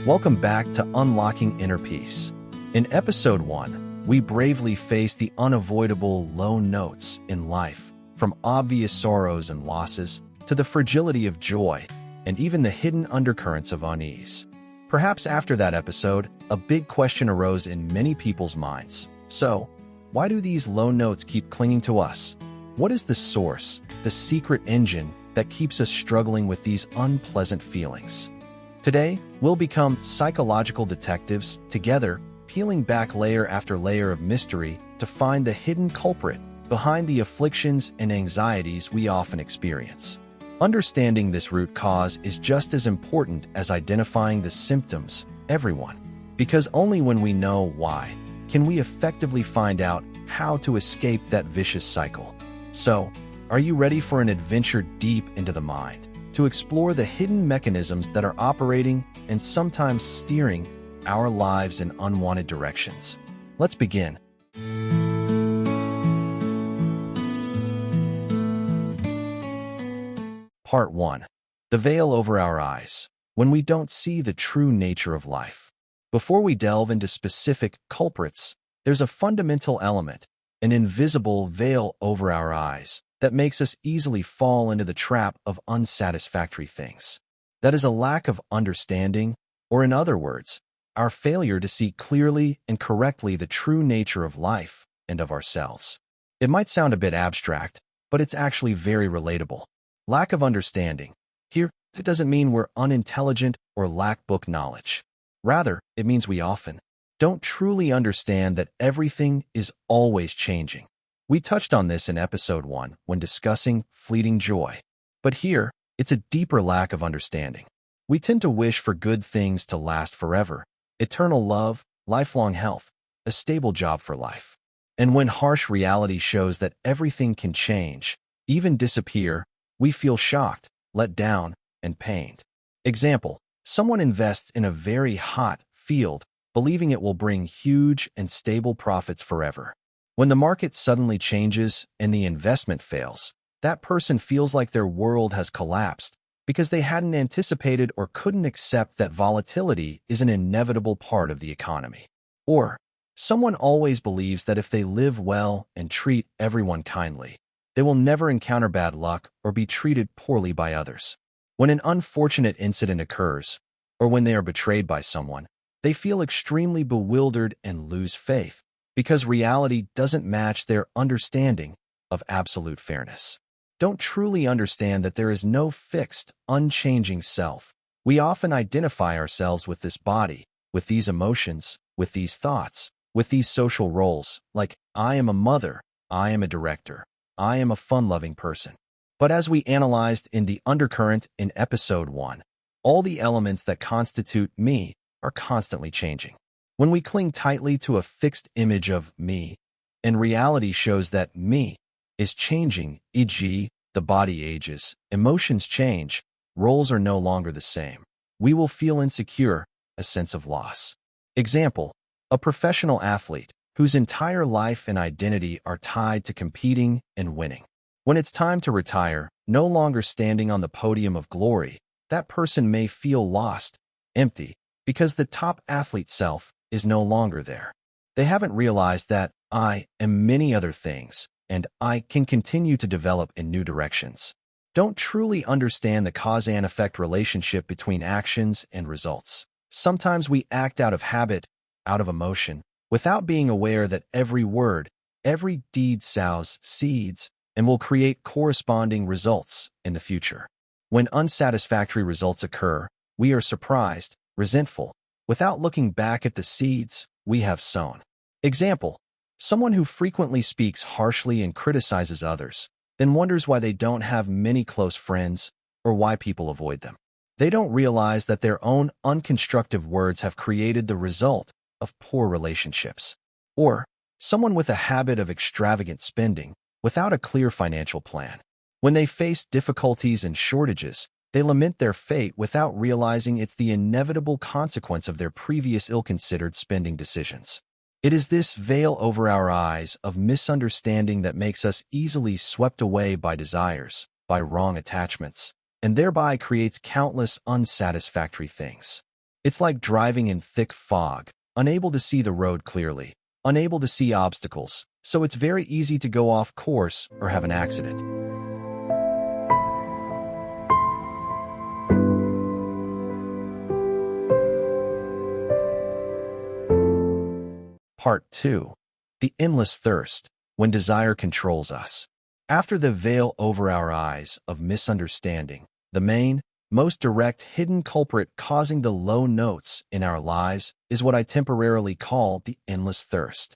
Welcome back to Unlocking Inner Peace. In Episode 1, we bravely face the unavoidable low notes in life, from obvious sorrows and losses to the fragility of joy, and even the hidden undercurrents of unease. Perhaps after that episode, a big question arose in many people's minds. So, why do these low notes keep clinging to us? What is the source, the secret engine that keeps us struggling with these unpleasant feelings? Today, we'll become psychological detectives together, peeling back layer after layer of mystery to find the hidden culprit behind the afflictions and anxieties we often experience. Understanding this root cause is just as important as identifying the symptoms, everyone. Because only when we know why can we effectively find out how to escape that vicious cycle. So, are you ready for an adventure deep into the mind, to explore the hidden mechanisms that are operating and sometimes steering our lives in unwanted directions? Let's begin. Part 1. The veil over our eyes, when we don't see the true nature of life. Before we delve into specific culprits, there's a fundamental element, an invisible veil over our eyes, that makes us easily fall into the trap of unsatisfactory things. That is a lack of understanding, or in other words, our failure to see clearly and correctly the true nature of life and of ourselves. It might sound a bit abstract, but it's actually very relatable. Lack of understanding. Here, it doesn't mean we're unintelligent or lack book knowledge. Rather, it means we often don't truly understand that everything is always changing. We touched on this in Episode 1 when discussing fleeting joy. But here, it's a deeper lack of understanding. We tend to wish for good things to last forever, eternal love, lifelong health, a stable job for life. And when harsh reality shows that everything can change, even disappear, we feel shocked, let down, and pained. Example, someone invests in a very hot field, believing it will bring huge and stable profits forever. When the market suddenly changes and the investment fails, that person feels like their world has collapsed because they hadn't anticipated or couldn't accept that volatility is an inevitable part of the economy. Or, someone always believes that if they live well and treat everyone kindly, they will never encounter bad luck or be treated poorly by others. When an unfortunate incident occurs, or when they are betrayed by someone, they feel extremely bewildered and lose faith, because reality doesn't match their understanding of absolute fairness. Don't truly understand that there is no fixed, unchanging self. We often identify ourselves with this body, with these emotions, with these thoughts, with these social roles, like, I am a mother, I am a director, I am a fun-loving person. But as we analyzed in the undercurrent in Episode 1, all the elements that constitute me are constantly changing. When we cling tightly to a fixed image of me, and reality shows that me is changing, e.g., the body ages, emotions change, roles are no longer the same, we will feel insecure, a sense of loss. Example, a professional athlete whose entire life and identity are tied to competing and winning. When it's time to retire, no longer standing on the podium of glory, that person may feel lost, empty, because the top athlete self is no longer there. They haven't realized that I am many other things, and I can continue to develop in new directions. Don't truly understand the cause and effect relationship between actions and results. Sometimes we act out of habit, out of emotion, without being aware that every word, every deed sows seeds and will create corresponding results in the future. When unsatisfactory results occur, we are surprised, resentful, without looking back at the seeds we have sown. Example, someone who frequently speaks harshly and criticizes others, then wonders why they don't have many close friends or why people avoid them. They don't realize that their own unconstructive words have created the result of poor relationships. Or, someone with a habit of extravagant spending without a clear financial plan. When they face difficulties and shortages, they lament their fate without realizing it's the inevitable consequence of their previous ill-considered spending decisions. It is this veil over our eyes of misunderstanding that makes us easily swept away by desires, by wrong attachments, and thereby creates countless unsatisfactory things. It's like driving in thick fog, unable to see the road clearly, unable to see obstacles, so it's very easy to go off course or have an accident. Part 2. The endless thirst, when desire controls us. After the veil over our eyes of misunderstanding, the main, most direct hidden culprit causing the low notes in our lives is what I temporarily call the endless thirst.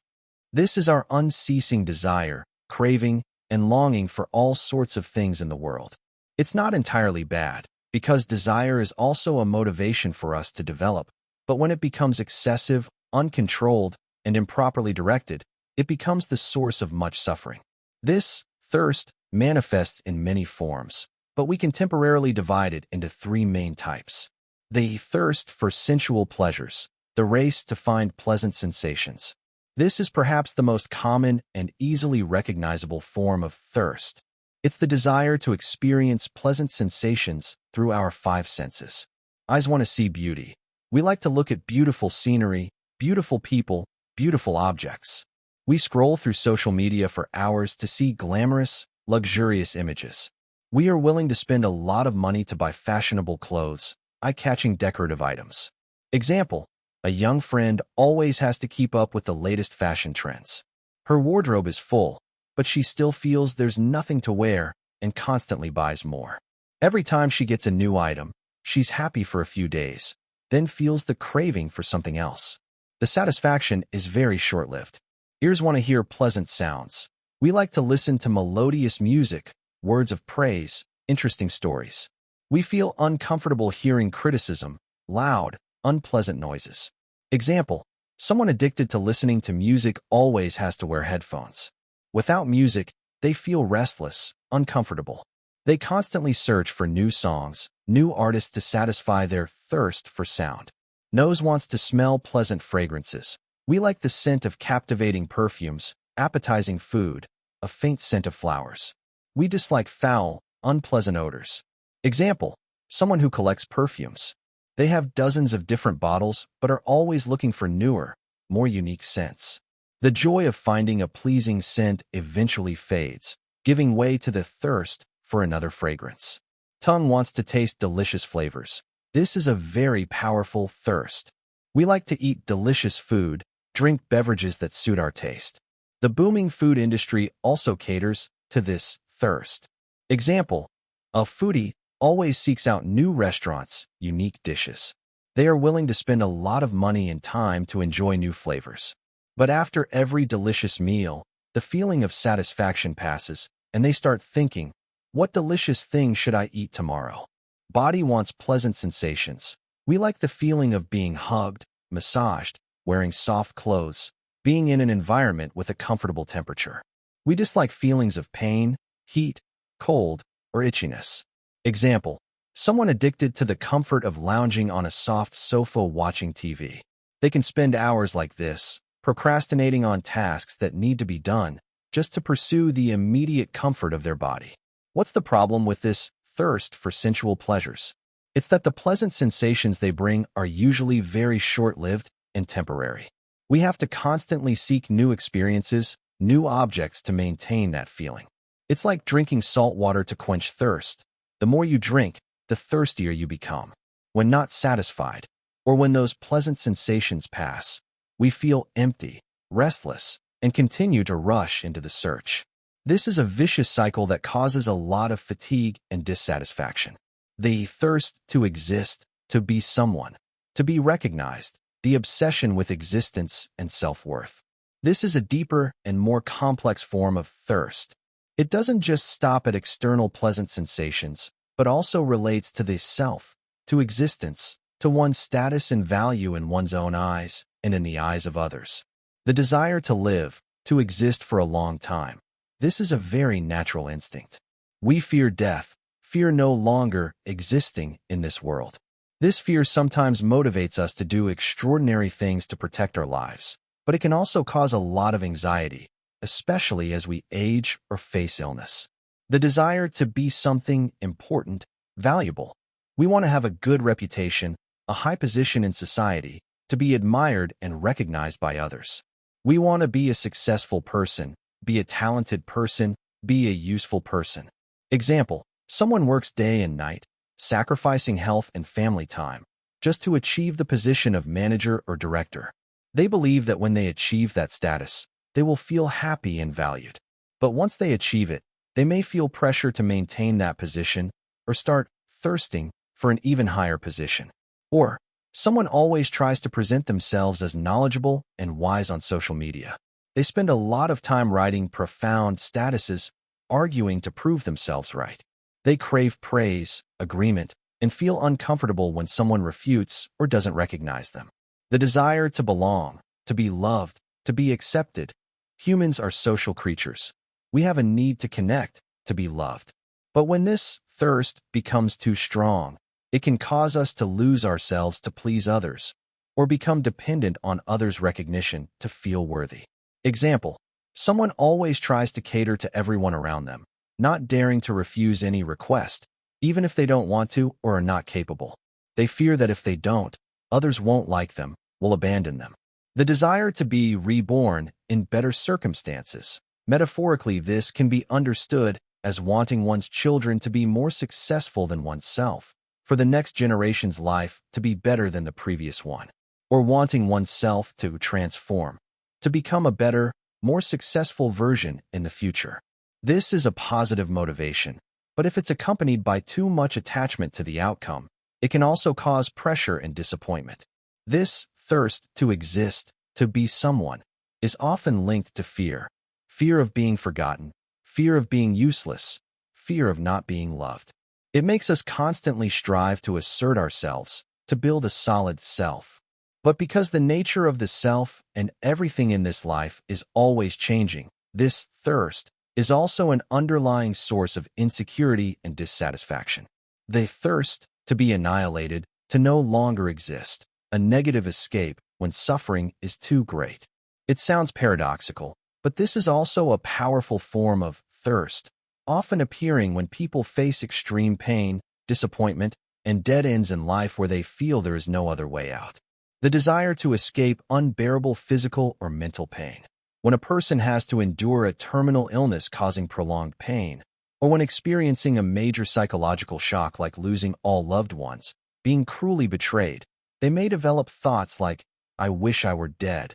This is our unceasing desire, craving, and longing for all sorts of things in the world. It's not entirely bad, because desire is also a motivation for us to develop, but when it becomes excessive, uncontrolled, and improperly directed, it becomes the source of much suffering. This thirst manifests in many forms, but we can temporarily divide it into three main types. The thirst for sensual pleasures, the race to find pleasant sensations. This is perhaps the most common and easily recognizable form of thirst. It's the desire to experience pleasant sensations through our five senses. Eyes want to see beauty. We like to look at beautiful scenery, beautiful people, beautiful objects. We scroll through social media for hours to see glamorous, luxurious images. We are willing to spend a lot of money to buy fashionable clothes, eye-catching decorative items. Example, a young friend always has to keep up with the latest fashion trends. Her wardrobe is full, but she still feels there's nothing to wear and constantly buys more. Every time she gets a new item, she's happy for a few days, then feels the craving for something else. The satisfaction is very short-lived. Ears want to hear pleasant sounds. We like to listen to melodious music, words of praise, interesting stories. We feel uncomfortable hearing criticism, loud, unpleasant noises. Example, someone addicted to listening to music always has to wear headphones. Without music, they feel restless, uncomfortable. They constantly search for new songs, new artists to satisfy their thirst for sound. Nose wants to smell pleasant fragrances. We like the scent of captivating perfumes, appetizing food, a faint scent of flowers. We dislike foul, unpleasant odors. Example, someone who collects perfumes. They have dozens of different bottles but are always looking for newer, more unique scents. The joy of finding a pleasing scent eventually fades, giving way to the thirst for another fragrance. Tongue wants to taste delicious flavors. This is a very powerful thirst. We like to eat delicious food, drink beverages that suit our taste. The booming food industry also caters to this thirst. Example, a foodie always seeks out new restaurants, unique dishes. They are willing to spend a lot of money and time to enjoy new flavors. But after every delicious meal, the feeling of satisfaction passes, and they start thinking, what delicious thing should I eat tomorrow? Body wants pleasant sensations. We like the feeling of being hugged, massaged, wearing soft clothes, being in an environment with a comfortable temperature. We dislike feelings of pain, heat, cold, or itchiness. Example, someone addicted to the comfort of lounging on a soft sofa watching TV. They can spend hours like this, procrastinating on tasks that need to be done, just to pursue the immediate comfort of their body. What's the problem with this thirst for sensual pleasures? It's that the pleasant sensations they bring are usually very short-lived and temporary. We have to constantly seek new experiences, new objects to maintain that feeling. It's like drinking salt water to quench thirst. The more you drink, the thirstier you become. When not satisfied, or when those pleasant sensations pass, we feel empty, restless, and continue to rush into the search. This is a vicious cycle that causes a lot of fatigue and dissatisfaction. The thirst to exist, to be someone, to be recognized, the obsession with existence and self-worth. This is a deeper and more complex form of thirst. It doesn't just stop at external pleasant sensations, but also relates to the self, to existence, to one's status and value in one's own eyes and in the eyes of others. The desire to live, to exist for a long time. This is a very natural instinct. We fear death, fear no longer existing in this world. This fear sometimes motivates us to do extraordinary things to protect our lives, but it can also cause a lot of anxiety, especially as we age or face illness. The desire to be something important, valuable. We want to have a good reputation, a high position in society, to be admired and recognized by others. We want to be a successful person, be a talented person, be a useful person. Example, someone works day and night, sacrificing health and family time, just to achieve the position of manager or director. They believe that when they achieve that status, they will feel happy and valued. But once they achieve it, they may feel pressure to maintain that position or start thirsting for an even higher position. Or, someone always tries to present themselves as knowledgeable and wise on social media. They spend a lot of time writing profound statuses, arguing to prove themselves right. They crave praise, agreement, and feel uncomfortable when someone refutes or doesn't recognize them. The desire to belong, to be loved, to be accepted. Humans are social creatures. We have a need to connect, to be loved. But when this thirst becomes too strong, it can cause us to lose ourselves to please others, or become dependent on others' recognition to feel worthy. Example, someone always tries to cater to everyone around them, not daring to refuse any request, even if they don't want to or are not capable. They fear that if they don't, others won't like them, will abandon them. The desire to be reborn in better circumstances. Metaphorically, this can be understood as wanting one's children to be more successful than oneself, for the next generation's life to be better than the previous one, or wanting oneself to transform, to become a better, more successful version in the future. This is a positive motivation, but if it's accompanied by too much attachment to the outcome, it can also cause pressure and disappointment. This thirst to exist, to be someone, is often linked to fear. Fear of being forgotten, fear of being useless, fear of not being loved. It makes us constantly strive to assert ourselves, to build a solid self. But because the nature of the self and everything in this life is always changing, this thirst is also an underlying source of insecurity and dissatisfaction. The thirst to be annihilated, to no longer exist, a negative escape when suffering is too great. It sounds paradoxical, but this is also a powerful form of thirst, often appearing when people face extreme pain, disappointment, and dead ends in life where they feel there is no other way out. The desire to escape unbearable physical or mental pain. When a person has to endure a terminal illness causing prolonged pain, or when experiencing a major psychological shock like losing all loved ones, being cruelly betrayed, they may develop thoughts like, "I wish I were dead.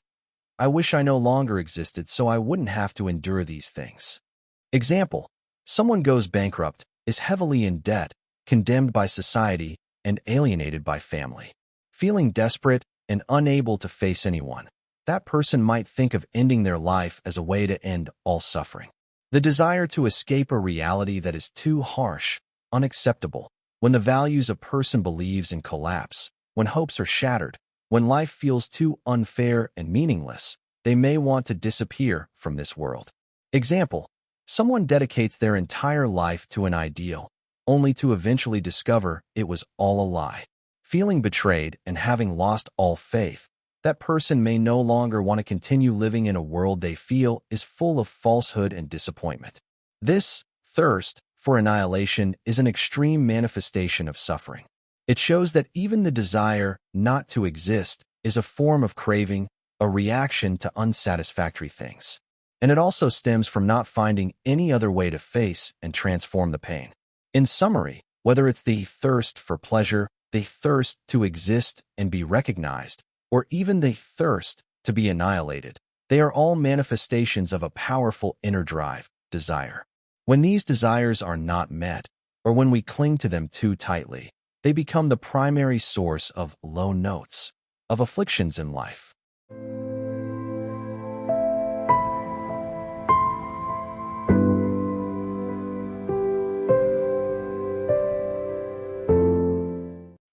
I wish I no longer existed so I wouldn't have to endure these things." Example, someone goes bankrupt, is heavily in debt, condemned by society, and alienated by family. Feeling desperate and unable to face anyone, that person might think of ending their life as a way to end all suffering. The desire to escape a reality that is too harsh, unacceptable, when the values a person believes in collapse, when hopes are shattered, when life feels too unfair and meaningless, they may want to disappear from this world. Example, someone dedicates their entire life to an ideal, only to eventually discover it was all a lie. Feeling betrayed and having lost all faith, that person may no longer want to continue living in a world they feel is full of falsehood and disappointment. This thirst for annihilation is an extreme manifestation of suffering. It shows that even the desire not to exist is a form of craving, a reaction to unsatisfactory things. And it also stems from not finding any other way to face and transform the pain. In summary, whether it's the thirst for pleasure, the thirst to exist and be recognized, or even the thirst to be annihilated, they are all manifestations of a powerful inner drive, desire. When these desires are not met, or when we cling to them too tightly, they become the primary source of low notes, of afflictions in life.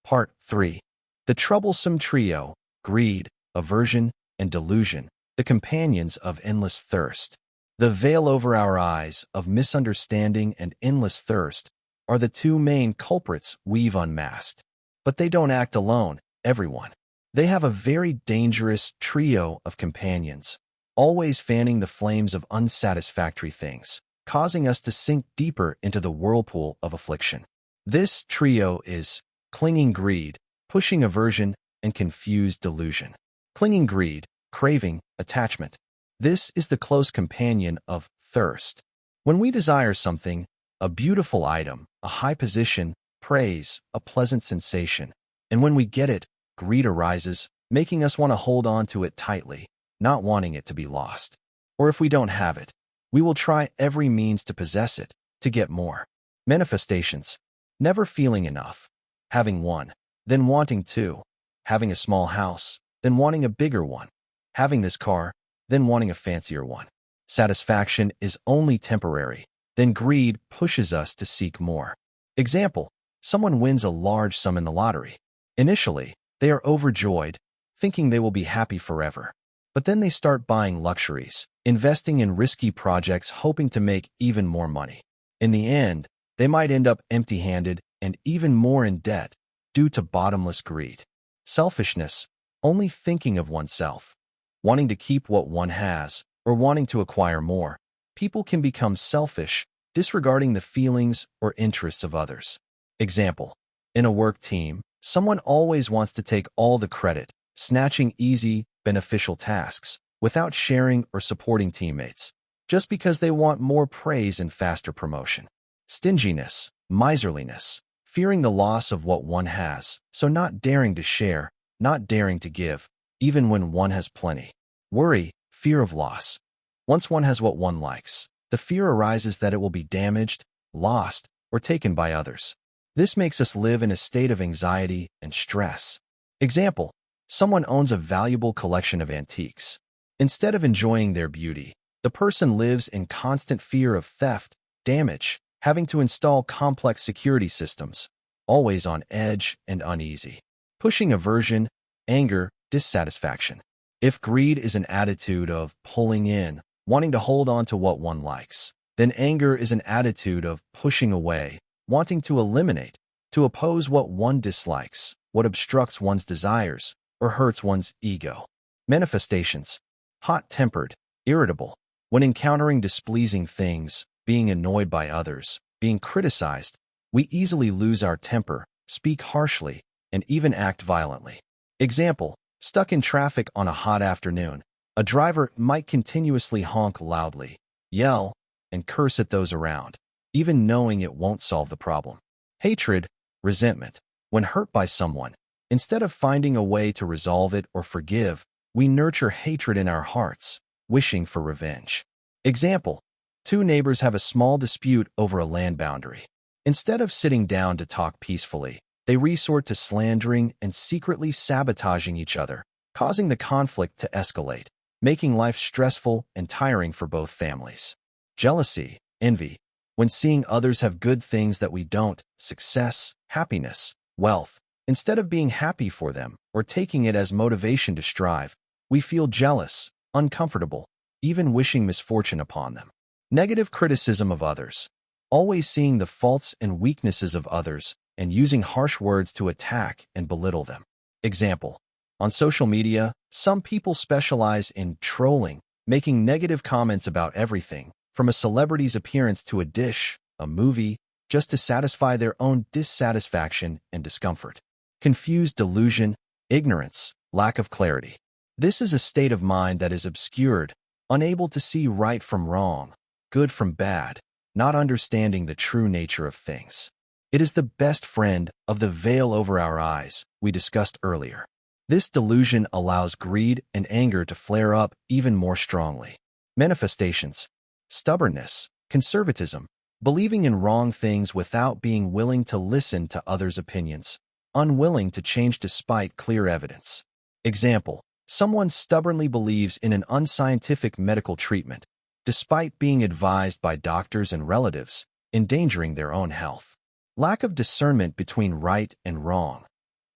Part 3. The troublesome trio, greed, aversion, and delusion, the companions of endless thirst. The veil over our eyes of misunderstanding and endless thirst are the two main culprits we've unmasked. But they don't act alone, everyone. They have a very dangerous trio of companions, always fanning the flames of unsatisfactory things, causing us to sink deeper into the whirlpool of affliction. This trio is clinging greed, pushing aversion, and confused delusion. Clinging greed, craving, attachment. This is the close companion of thirst. When we desire something, a beautiful item, a high position, praise, a pleasant sensation, and when we get it, greed arises, making us want to hold on to it tightly, not wanting it to be lost. Or if we don't have it, we will try every means to possess it, to get more. Manifestations. Never feeling enough. Having one, then wanting two. Having a small house, then wanting a bigger one. Having this car, then wanting a fancier one. Satisfaction is only temporary, then greed pushes us to seek more. Example, someone wins a large sum in the lottery. Initially, they are overjoyed, thinking they will be happy forever. But then they start buying luxuries, investing in risky projects hoping to make even more money. In the end, they might end up empty-handed and even more in debt due to bottomless greed. Selfishness, only thinking of oneself, wanting to keep what one has, or wanting to acquire more. People can become selfish, disregarding the feelings or interests of others. Example, in a work team, someone always wants to take all the credit, snatching easy, beneficial tasks, without sharing or supporting teammates, just because they want more praise and faster promotion. Stinginess, miserliness, fearing the loss of what one has, so not daring to share, not daring to give, even when one has plenty. Worry, fear of loss. Once one has what one likes, the fear arises that it will be damaged, lost, or taken by others. This makes us live in a state of anxiety and stress. Example, someone owns a valuable collection of antiques. Instead of enjoying their beauty, the person lives in constant fear of theft, damage, having to install complex security systems, always on edge and uneasy. Pushing aversion, anger, dissatisfaction. If greed is an attitude of pulling in, wanting to hold on to what one likes, then anger is an attitude of pushing away, wanting to eliminate, to oppose what one dislikes, what obstructs one's desires, or hurts one's ego. Manifestations. Hot-tempered, irritable. When encountering displeasing things, being annoyed by others, being criticized, we easily lose our temper, speak harshly, and even act violently. Example, stuck in traffic on a hot afternoon, a driver might continuously honk loudly, yell, and curse at those around, even knowing it won't solve the problem. Hatred, resentment. When hurt by someone, instead of finding a way to resolve it or forgive, we nurture hatred in our hearts, wishing for revenge. Example, two neighbors have a small dispute over a land boundary. Instead of sitting down to talk peacefully, they resort to slandering and secretly sabotaging each other, causing the conflict to escalate, making life stressful and tiring for both families. Jealousy, envy. When seeing others have good things that we don't, success, happiness, wealth, instead of being happy for them or taking it as motivation to strive, we feel jealous, uncomfortable, even wishing misfortune upon them. Negative criticism of others. Always seeing the faults and weaknesses of others and using harsh words to attack and belittle them. Example, on social media, some people specialize in trolling, making negative comments about everything, from a celebrity's appearance to a dish, a movie, just to satisfy their own dissatisfaction and discomfort. Confused delusion, ignorance, lack of clarity. This is a state of mind that is obscured, unable to see right from wrong, good from bad, not understanding the true nature of things. It is the best friend of the veil over our eyes we discussed earlier. This delusion allows greed and anger to flare up even more strongly. Manifestations. Stubbornness, conservatism, believing in wrong things without being willing to listen to others' opinions, unwilling to change despite clear evidence. Example, someone stubbornly believes in an unscientific medical treatment, despite being advised by doctors and relatives, endangering their own health. Lack of discernment between right and wrong.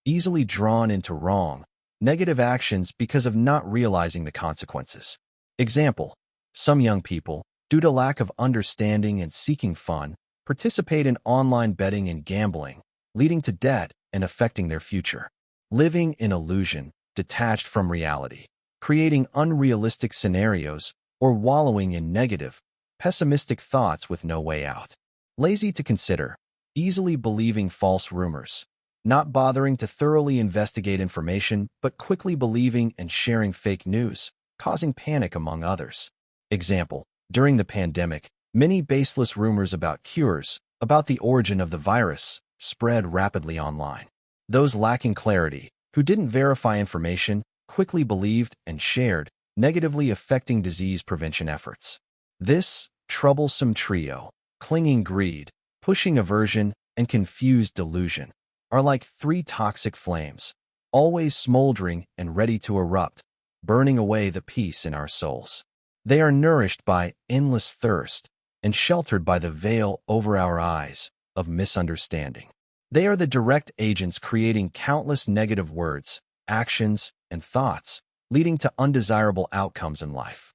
Easily drawn into wrong, negative actions because of not realizing the consequences. Example, some young people, due to lack of understanding and seeking fun, participate in online betting and gambling, leading to debt and affecting their future. Living in illusion, detached from reality, creating unrealistic scenarios, or wallowing in negative, pessimistic thoughts with no way out. Lazy to consider, easily believing false rumors, not bothering to thoroughly investigate information, but quickly believing and sharing fake news, causing panic among others. Example, during the pandemic, many baseless rumors about cures, about the origin of the virus, spread rapidly online. Those lacking clarity, who didn't verify information, quickly believed and shared, negatively affecting disease prevention efforts. This troublesome trio, clinging greed, pushing aversion, and confused delusion, are like three toxic flames, always smoldering and ready to erupt, burning away the peace in our souls. They are nourished by endless thirst and sheltered by the veil over our eyes of misunderstanding. They are the direct agents creating countless negative words, actions, and thoughts, leading to undesirable outcomes in life.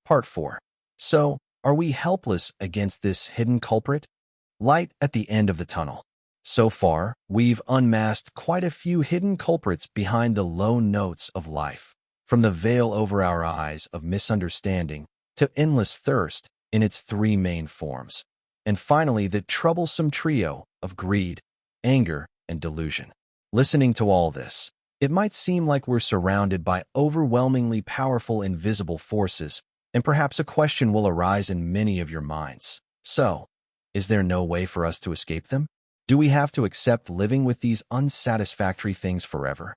Part 4. So, are we helpless against this hidden culprit? Light at the end of the tunnel. So far, we've unmasked quite a few hidden culprits behind the low notes of life, from the veil over our eyes of misunderstanding to endless thirst in its three main forms, and finally the troublesome trio of greed, anger, and delusion. Listening to all this, it might seem like we're surrounded by overwhelmingly powerful invisible forces, and perhaps a question will arise in many of your minds. So, is there no way for us to escape them? Do we have to accept living with these unsatisfactory things forever?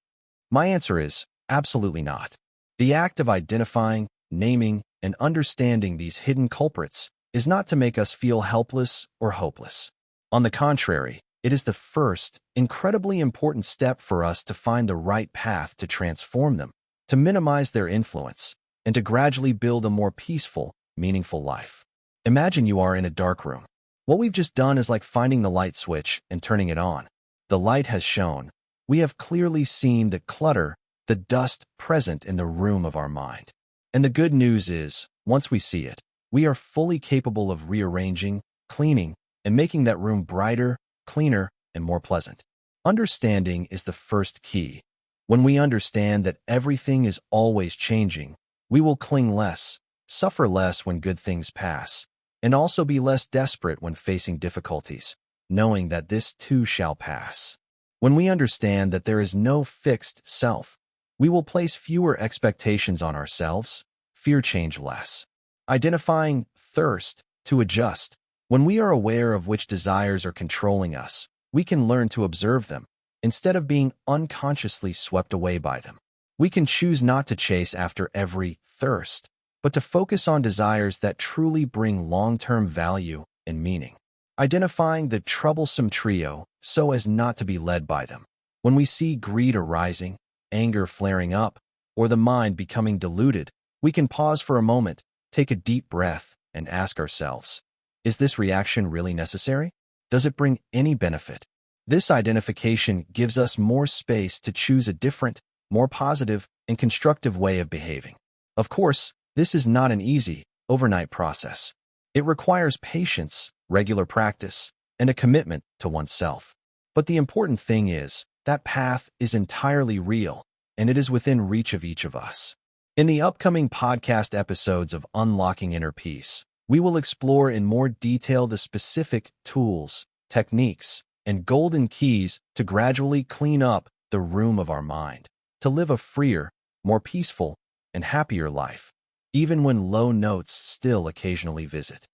My answer is absolutely not. The act of identifying, naming, and understanding these hidden culprits is not to make us feel helpless or hopeless. On the contrary, it is the first, incredibly important step for us to find the right path to transform them, to minimize their influence, and to gradually build a more peaceful, meaningful life. Imagine you are in a dark room. What we've just done is like finding the light switch and turning it on. The light has shone. We have clearly seen the clutter, the dust present in the room of our mind. And the good news is, once we see it, we are fully capable of rearranging, cleaning, and making that room brighter, cleaner, and more pleasant. Understanding is the first key. When we understand that everything is always changing, we will cling less, suffer less when good things pass, and also be less desperate when facing difficulties, knowing that this too shall pass. When we understand that there is no fixed self, we will place fewer expectations on ourselves, fear change less. Identifying thirst to adjust. When we are aware of which desires are controlling us, we can learn to observe them, instead of being unconsciously swept away by them. We can choose not to chase after every thirst, but to focus on desires that truly bring long-term value and meaning. Identifying the troublesome trio so as not to be led by them. When we see greed arising, anger flaring up, or the mind becoming diluted, we can pause for a moment, take a deep breath, and ask ourselves, is this reaction really necessary? Does it bring any benefit? This identification gives us more space to choose a different, more positive, and constructive way of behaving. Of course, this is not an easy, overnight process. It requires patience, regular practice, and a commitment to oneself. But the important thing is, that path is entirely real, and it is within reach of each of us. In the upcoming podcast episodes of Unlocking Inner Peace, we will explore in more detail the specific tools, techniques, and golden keys to gradually clean up the room of our mind, to live a freer, more peaceful, and happier life, even when low notes still occasionally visit.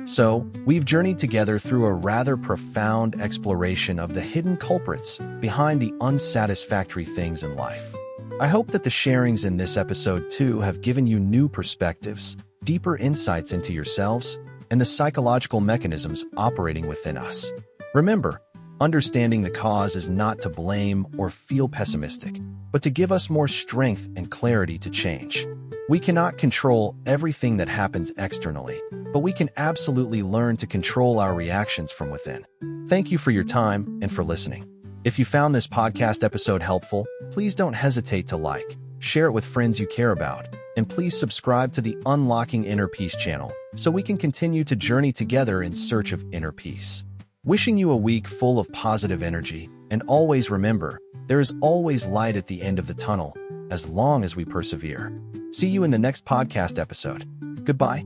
So, we've journeyed together through a rather profound exploration of the hidden culprits behind the unsatisfactory things in life. I hope that the sharings in this episode too have given you new perspectives, deeper insights into yourselves, and the psychological mechanisms operating within us. Remember, understanding the cause is not to blame or feel pessimistic, but to give us more strength and clarity to change. We cannot control everything that happens externally, but we can absolutely learn to control our reactions from within. Thank you for your time and for listening. If you found this podcast episode helpful, please don't hesitate to like, share it with friends you care about, and please subscribe to the Unlocking Inner Peace channel so we can continue to journey together in search of inner peace. Wishing you a week full of positive energy, and always remember, there is always light at the end of the tunnel, as long as we persevere. See you in the next podcast episode. Goodbye.